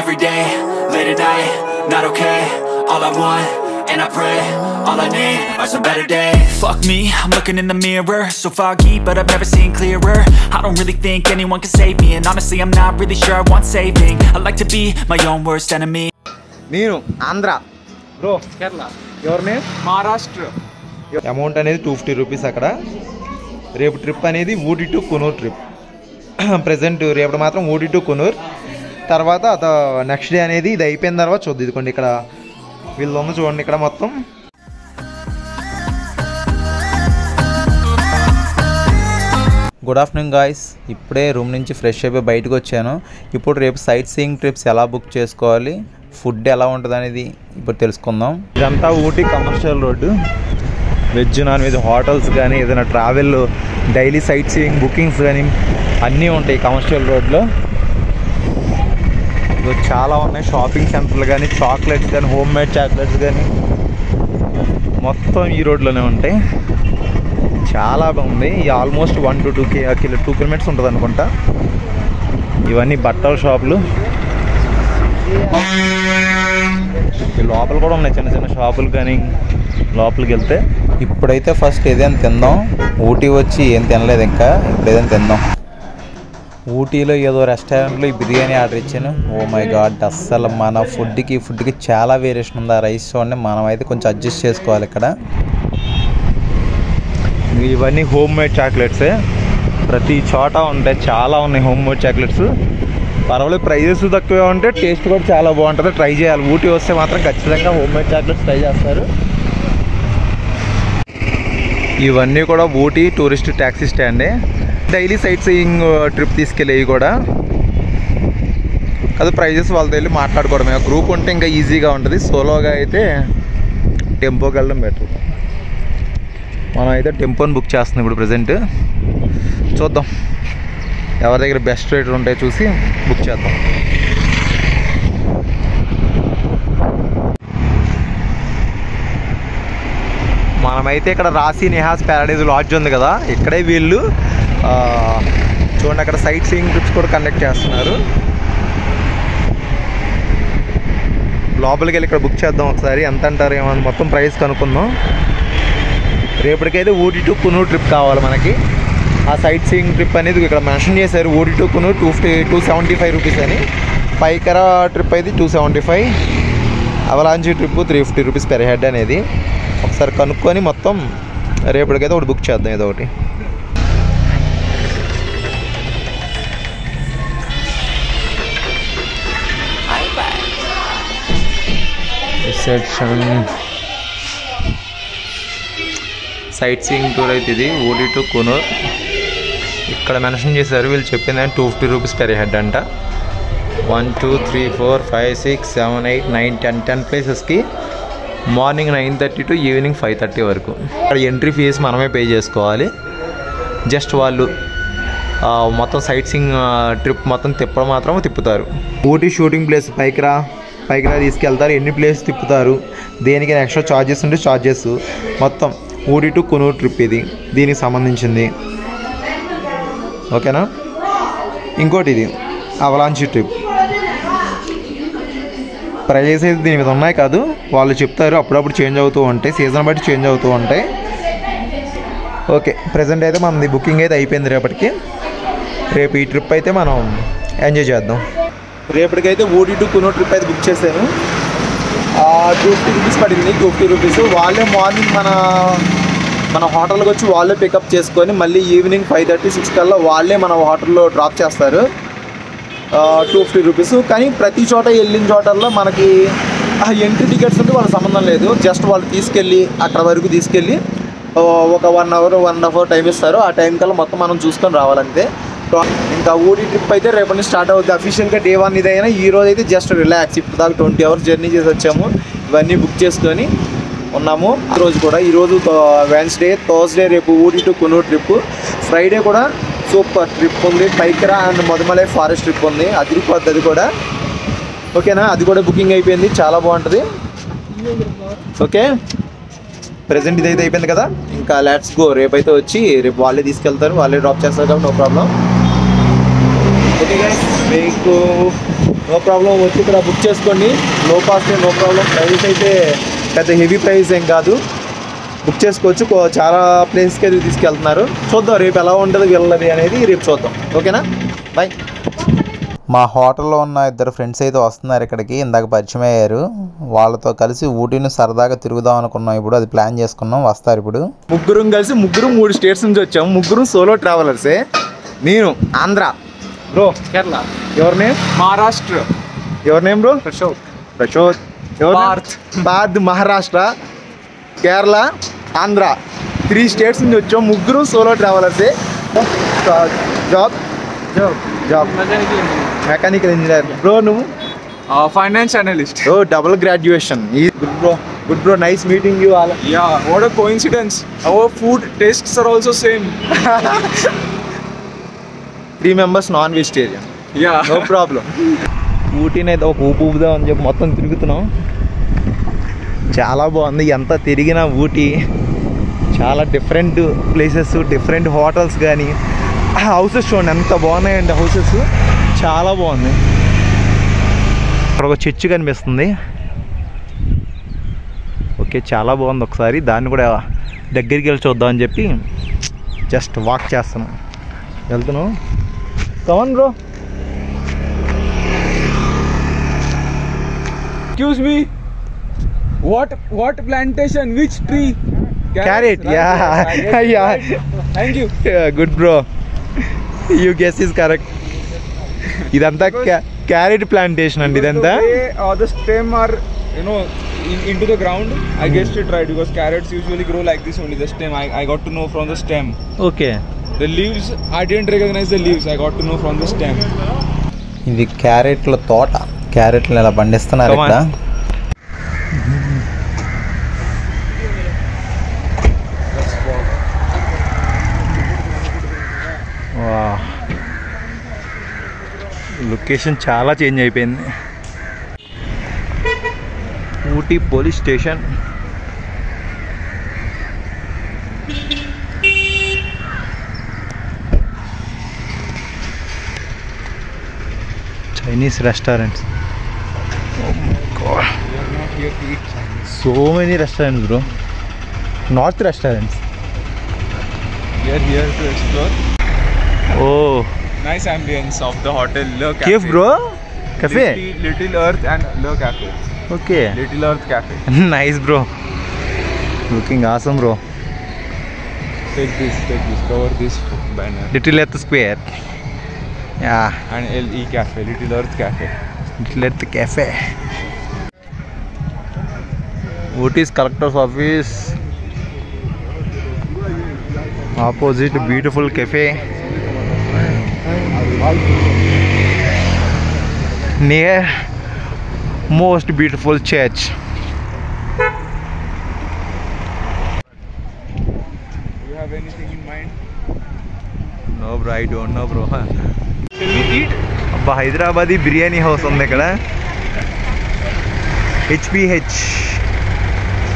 every day, late at night, not okay. All I want, and I pray, all I need are some better days. Fuck me, I'm looking in the mirror, so foggy, but I've never seen clearer. I don't really think anyone can save me, and honestly I'm not really sure I want saving. I like to be my own worst enemy. Neenu, Andhra. Bro, Kerala. Your name? Maharashtra. Amount అనేది 250 rupees. అక్కడ రేపు trip అనేది Ooty to కునూర్ trip. Present రేపు మాత్రం Ooty to కునూర్. తర్వాత next day అనేది ఇది అయిపోయిన తర్వాత చూద్దాం. ఇదిగోండి ఇక్కడ వీళ్ళు ఉంది చూడండి, ఇక్కడ మొత్తం. Good afternoon guys. ఇప్పుడే రూమ్ నుంచి ఫ్రెష్ అయిపోయి బయటకు వచ్చాను. ఇప్పుడు రేపు సైట్ సీయింగ్ ట్రిప్స్ ఎలా బుక్ చేసుకోవాలి, ఫుడ్ ఎలా ఉంటుంది అనేది ఇప్పుడు తెలుసుకుందాం. ఇదంతా Ooty commercial road. Veg non veg hotels కానీ ఏదైనా travel daily sight seeing bookings కానీ అన్నీ ఉంటాయి కమర్షియల్ రోడ్లో. చాలా ఉన్నాయి షాపింగ్ సెంటర్లు కానీ, చాక్లెట్స్ కానీ, హోమ్ మేడ్ చాక్లెట్స్ కానీ మొత్తం ఈ రోడ్లోనే ఉంటాయి. చాలా బాగుంది. ఆల్మోస్ట్ 1 to 2 కిలోమీటర్స్ ఉంటుంది అనుకుంటా. ఇవన్నీ బట్టల షాపులు. లోపల కూడా ఉన్నాయి చిన్న చిన్న షాపులు కానీ. లోపలికి వెళ్తే ఇప్పుడైతే ఫస్ట్ ఏదైనా తిందాం. ఊటీ వచ్చి ఏం తినలేదు ఇంకా, ఇప్పుడు ఏదైనా తిందాం. ఊటీలో ఏదో రెస్టారెంట్లో ఈ బిర్యానీ ఆర్డర్ ఇచ్చాను. ఓ మై గాడ్, అస్సలు మన ఫుడ్కి చాలా వేరియేషన్ ఉంది. ఆ రైస్ చూడండి, మనం అయితే కొంచెం అడ్జస్ట్ చేసుకోవాలి ఇక్కడ. ఇవన్నీ హోమ్ మేడ్ చాక్లెట్సే, ప్రతి చోట ఉంటాయి. చాలా ఉన్నాయి హోమ్ మేడ్ చాక్లెట్స్. పర్వాలేదు, ప్రైజెస్ తక్కువే ఉంటాయి, టేస్ట్ కూడా చాలా బాగుంటుంది. ట్రై చేయాలి. ఊటీ వస్తే మాత్రం ఖచ్చితంగా హోమ్ మేడ్ చాక్లెట్స్ ట్రై చేస్తారు. ఇవన్నీ కూడా ఊటీ టూరిస్ట్ ట్యాక్సీ స్టాండే. డైలీ సైట్ సీయింగ్ ట్రిప్ తీసుకెళ్ళేవి కూడా. అది ప్రైజెస్ వాళ్ళతో వెళ్ళి మాట్లాడుకోవడమే. గ్రూప్ ఉంటే ఇంకా ఈజీగా ఉంటుంది. సోలోగా అయితే టెంపోకి వెళ్ళడం బెటర్. మనం అయితే టెంపోని బుక్ చేస్తున్నాం ఇప్పుడు ప్రజెంట్. చూద్దాం ఎవరి దగ్గర బెస్ట్ రేట్లు ఉంటాయో చూసి బుక్ చేద్దాం. మనమైతే ఇక్కడ రాసి నిహాస్ ప్యారడైజ్ లాడ్జ్ ఉంది కదా, ఇక్కడే వీళ్ళు చూడండి అక్కడ సైట్ సీయింగ్ ట్రిప్స్ కూడా కండక్ట్ చేస్తున్నారు. లోపలికి వెళ్ళి ఇక్కడ బుక్ చేద్దాం ఒకసారి. ఎంత అంటారు ఏమన్నా మొత్తం ప్రైస్ కనుక్కుందాం. రేపటికైతే ఊటీ టు కునూర్ ట్రిప్ కావాలి మనకి. ఆ సైట్ సీయింగ్ ట్రిప్ అనేది ఇక్కడ మెన్షన్ చేశారు. ఊటీ టు కునూర్ 275 రూపీస్ అని. పైకరా ట్రిప్ అయితే 275. అవలాంచి ట్రిప్ 350 రూపీస్ పెర్ హెడ్ అనేది. ఒకసారి కనుక్కొని మొత్తం రేపటికైతే ఒకటి బుక్ చేద్దాం ఏదో ఒకటి. సైట్ సీయింగ్ టూర్ అయితే ఇది ఊటీ టు కునూర్. ఇక్కడ మెన్షన్ చేశారు వీళ్ళు చెప్పింది 250 రూపీస్ పెర్ హెడ్ అంట. 1 2 3 4 5 6 7 8 9 10 ప్లేసెస్కి మార్నింగ్ 9:30 టు ఈవినింగ్ 5:30 వరకు. ఇక్కడ ఎంట్రీ ఫీజు మనమే పే చేసుకోవాలి. జస్ట్ వాళ్ళు మొత్తం సైట్ సీయింగ్ ట్రిప్ మొత్తం తిప్పడం మాత్రం తిప్పుతారు. ఊటీ షూటింగ్ ప్లేస్ పైకిరా తీసుకెళ్తారు. ఎన్ని ప్లేస్ తిప్పుతారు, దేనికి ఎక్స్ట్రా ఛార్జెస్ ఉంటే ఛార్జెస్. మొత్తం ఊటీ టు కునూర్ ట్రిప్ ఇది, దీనికి సంబంధించింది. ఓకేనా. ఇంకోటి ఇది అవలాంచి ట్రిప్. ప్రైజెస్ అయితే దీని మీద ఉన్నాయి కాదు, వాళ్ళు చెప్తారు. అప్పుడప్పుడు చేంజ్ అవుతూ ఉంటాయి, సీజన్ బట్టి చేంజ్ అవుతూ ఉంటాయి. ఓకే, ప్రజెంట్ అయితే మనది బుకింగ్ అయితే అయిపోయింది రేపటికి. రేపు ఈ ట్రిప్ అయితే మనం ఎంజాయ్ చేద్దాం. రేపటికైతే ఊటీ టు కునూర్ ట్రిప్ అయితే బుక్ చేశాను. 250 రూపీస్ పడింది. 250 రూపీస్ వాళ్ళే మార్నింగ్ మన హోటల్కి వచ్చి వాళ్ళే పికప్ చేసుకొని మళ్ళీ ఈవినింగ్ 5:30 6 కల్లా వాళ్ళే మన హోటల్లో డ్రాప్ చేస్తారు. 250 రూపీస్. కానీ ప్రతి చోట వెళ్ళిన చోటల్లో మనకి ఎంట్రీ టికెట్స్ ఉంటే వాళ్ళకి సంబంధం లేదు. జస్ట్ వాళ్ళు తీసుకెళ్ళి అక్కడ వరకు తీసుకెళ్ళి ఒక 1 hour 1.5 hour టైం ఇస్తారు. ఆ టైం కల్లా మొత్తం మనం చూసుకొని రావాలంతే. ఇంకా ఊటీ ట్రిప్ అయితే రేపటి నుంచి స్టార్ట్ అవుతుంది. అఫీషియల్గా day 1 ఇదైనా. ఈ రోజు అయితే జస్ట్ రిలాక్స్. ఇప్పుడు దాకా 20 hours జర్నీ చేసి వచ్చాము. ఇవన్నీ బుక్ చేసుకొని ఉన్నాము. ఈరోజు వెన్స్డే, థర్స్డే రేపు ఊటీ టు కునూర్ ట్రిప్. ఫ్రైడే కూడా సూపర్ ట్రిప్ ఉంది. పైకిరా అండ్ మధుమలై ఫారెస్ట్ ట్రిప్ ఉంది. అదిరిపోద్ది అది కూడా. ఓకేనా, అది కూడా బుకింగ్ అయిపోయింది. చాలా బాగుంటుంది. ఓకే, ప్రెజెంట్ ఇదైతే అయిపోయింది కదా. ఇంకా లెట్స్ గో. రేపైతే వచ్చి రేపు వాళ్ళే తీసుకెళ్తారు, వాళ్ళే డ్రాప్ చేస్తారు కాబట్టి నో ప్రాబ్లం. Okay guys. మీకు నో ప్రాబ్లం వచ్చి ఇక్కడ బుక్ చేసుకోండి. లో కాస్ట్, నో ప్రాబ్లం. ప్రైస్ అయితే పెద్ద హెవీ ప్రైస్ ఏం కాదు, బుక్ చేసుకోవచ్చు. చాలా ప్లేస్కి అయితే తీసుకెళ్తున్నారు. చూద్దాం రేపు ఎలా ఉంటుంది వెళ్ళది అనేది రేపు చూద్దాం. ఓకేనా, బాయ్. మా హోటల్లో ఉన్న ఇద్దరు ఫ్రెండ్స్ అయితే వస్తున్నారు ఇక్కడికి. ఇందాక పరిచయం అయ్యారు. వాళ్ళతో కలిసి ఊటీని సరదాగా తిరుగుదాం అనుకున్నాం. ఇప్పుడు అది ప్లాన్ చేసుకున్నాం. వస్తారు ఇప్పుడు. ముగ్గురం కలిసి 3 స్టేట్స్ నుంచి వచ్చాము. ముగ్గురు సోలో ట్రావెలర్సే. నేను ఆంధ్ర బ్రో, కేరళ. ఎవరి నేమ్? మహారాష్ట్ర. ఎవరి name bro? Prashoth. Parth. Maharashtra, Kerala, Andhra 3 states నుంచి వచ్చాం. ముగ్గురు సోలో ట్రావెలర్సే. Job mechanical engineer. బ్రో నువ్వు? Finance analyst. Oh, double graduation. Good bro, nice meeting you all. Yeah, what a coincidence. Our food tastes are also same. 3 members non vegetarian. Yeah. No problem. ఊటీని అయితే ఒక ఊపుదాం అని చెప్పి మొత్తం తిరుగుతున్నాం. చాలా బాగుంది. ఎంత తిరిగినా ఊటీ చాలా డిఫరెంట్ ప్లేసెస్, డిఫరెంట్ హోటల్స్ కానీ హౌసెస్ చూడండి ఎంత బాగున్నాయండి. హౌసెస్ చాలా బాగుంది. అక్కడ ఒక చర్చ్ కనిపిస్తుంది. ఓకే, చాలా బాగుంది. ఒకసారి దాన్ని కూడా దగ్గరికి వెళ్ళి చూద్దాం అని చెప్పి జస్ట్ వాక్ చేస్తున్నాం. వెళ్తున్నాం. Come on bro. Excuse me. What plantation? Which tree? Carrot. Yeah. Thank you. Good bro. You guess is correct. ఇదంతా క్యారెట్ ప్లాంటేషన్ అండి. ఇదంతా The stem are into the ground. I guessed it right because carrots usually grow like this only. The stem. I got to know from the stem. Okay. The leaves, I didn't recognize the leaves. I got to know from the stem. ఇది క్యారెట్ల తోట. క్యారెట్లు ఇలా పండిస్తున్నారు ఇక్కడ. Location చాలా change అయిపోయింది. Ooty police station. Chinese restaurants. So many restaurants bro. North restaurants. Here to explore. Oh. Nice ambience of the hotel. Le Cafe. Cave bro? Cafe? Little Earth and Le Cafe. Okay. Little Earth Cafe. Nice bro. Looking awesome bro. Take this. Cover this banner. Little Earth Square. Yeah. And LE Cafe. Little Earth Cafe. Little Earth Cafe. Ooty's collector's office. Opposite beautiful cafe. Near most beautiful church. You have anything in mind? No bro, I don't know bro. Shall we eat? Abba Hyderabadi biryani house undi ikkada. HPH.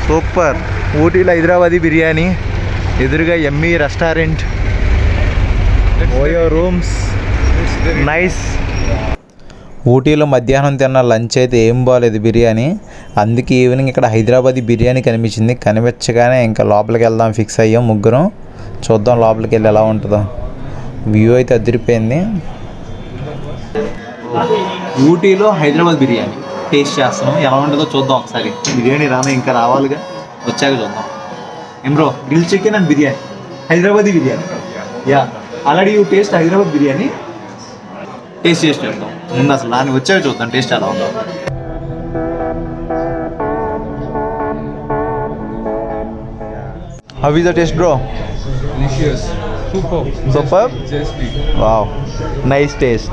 Super. Ooty lo Hyderabadi biryani. ఎదురుగా ఎమ్మీ restaurant. OYO rooms. Nice. ఊటీలో మధ్యాహ్నం తిన్న lunch అయితే ఏం బాగాలేదు బిర్యానీ. అందుకే evening ఇక్కడ హైదరాబాదీ బిర్యానీ కనిపించింది. కనిపించగానే ఇంకా లోపలికి వెళ్దాం ఫిక్స్ అయ్యాం ముగ్గురం. చూద్దాం లోపలికి వెళ్ళి ఎలా ఉంటుందో. వ్యూ అయితే అదిరిపోయింది. ఊటీలో హైదరాబాద్ బిర్యానీ టేస్ట్ చేస్తున్నాం. ఎలా ఉంటుందో చూద్దాం ఒకసారి. బిర్యానీ రానే ఇంకా రావాలిగా, వచ్చాక చూద్దాం. ఏం bro, grill chicken and biryani, Hyderabadi biryani. Yeah, already you taste Hyderabad biryani. Taste చేసి చూద్దాం ముందు, అసలు దాన్ని వచ్చాక చూద్దాం టేస్ట్ ఎలా ఉందో. How is the taste bro? Delicious. Superb? Wow, nice taste.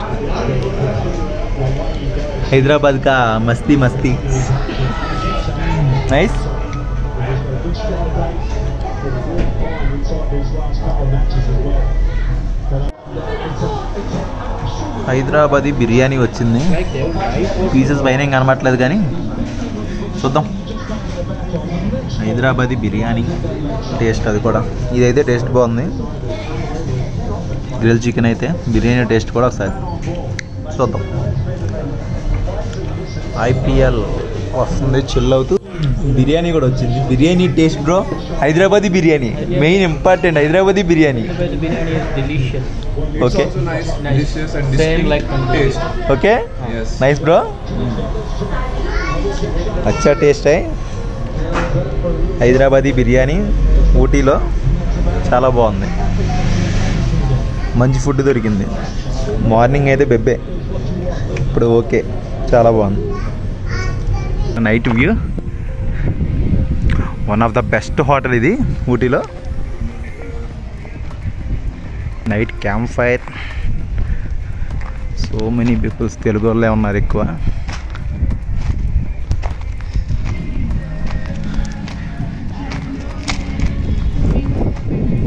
Hyderabad ka masti. Nice. Hyderabadi biryani వచ్చింది. పీసెస్ పైన ఏం కనబడట్లేదు కానీ చూద్దాం. హైదరాబాదీ బిర్యానీ టేస్ట్, అది కూడా ఇదైతే టేస్ట్ బాగుంది. గ్రిల్ చికెన్ అయితే, బిర్యానీ టేస్ట్ కూడా ఒకసారి చూద్దాం. ఐపీఎల్ వస్తుంది, చిల్ అవుతూ. బిర్యానీ కూడా వచ్చింది. Biryani taste bro, Hyderabadi biryani main important. Hyderabadi biryani. Okay okay nice bro. అచ్చా టేస్ట్ అయ్యి హైదరాబాదీ బిర్యానీ ఊటీలో చాలా బాగుంది. మంచి ఫుడ్ దొరికింది. మార్నింగ్ అయితే బెబ్బే, ఇప్పుడు ఓకే, చాలా బాగుంది. Night view, one of the best hotel ఇది ఊటీలో. Night campfire, so many peoples, Telugu వాళ్ళే ఉన్నారు ఎక్కువ.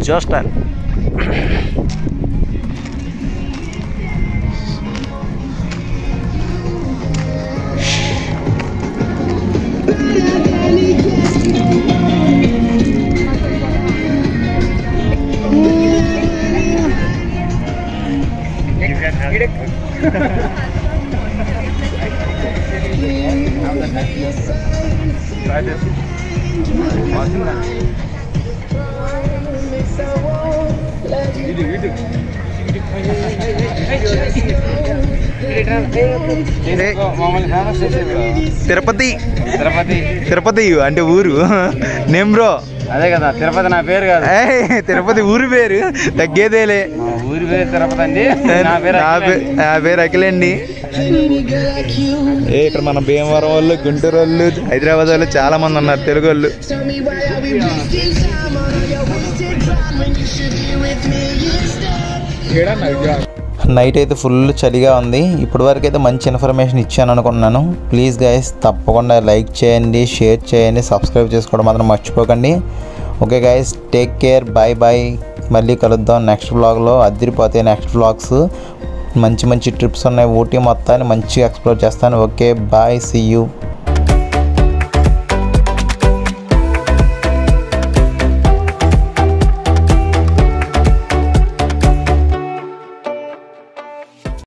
జస్ట్ తిరుపతి. తిరుపతి తిరుపతి అంటే ఊరు నేమ్ బ్రో. అదే కదా తిరుపతి నా పేరు కాదు. తిరుపతి ఊరి పేరు, తగ్గేదేలే. ఊరి పేరు తిరుపతి అండి. నా పేరు అఖిలండి. ఇక్కడ మన భీమవరం వాళ్ళు, గుంటూరు వాళ్ళు, హైదరాబాద్ వాళ్ళు చాలా మంది ఉన్నారు, తెలుగు వాళ్ళు. నైట్ అయితే ఫుల్ చలిగా ఉంది. ఇప్పటి వరకు అయితే మంచి ఇన్ఫర్మేషన్ ఇచ్చాను అనుకుంటున్నాను. ప్లీజ్ గైస్ తప్పకుండా లైక్ చేయండి, షేర్ చేయండి, సబ్స్క్రైబ్ చేసుకోవడం మాత్రం మర్చిపోకండి. Okay guys, take care, bye bye. మళ్ళీ కలుద్దాం నెక్స్ట్ వ్లాగ్లో. అదిరిపోతాయి నెక్స్ట్ వ్లాగ్స్. మంచి మంచి ట్రిప్స్ ఉన్నాయి. ఊటీ మొత్తాన్ని మంచిగా ఎక్స్ప్లోర్ చేస్తాను. Okay bye, see you.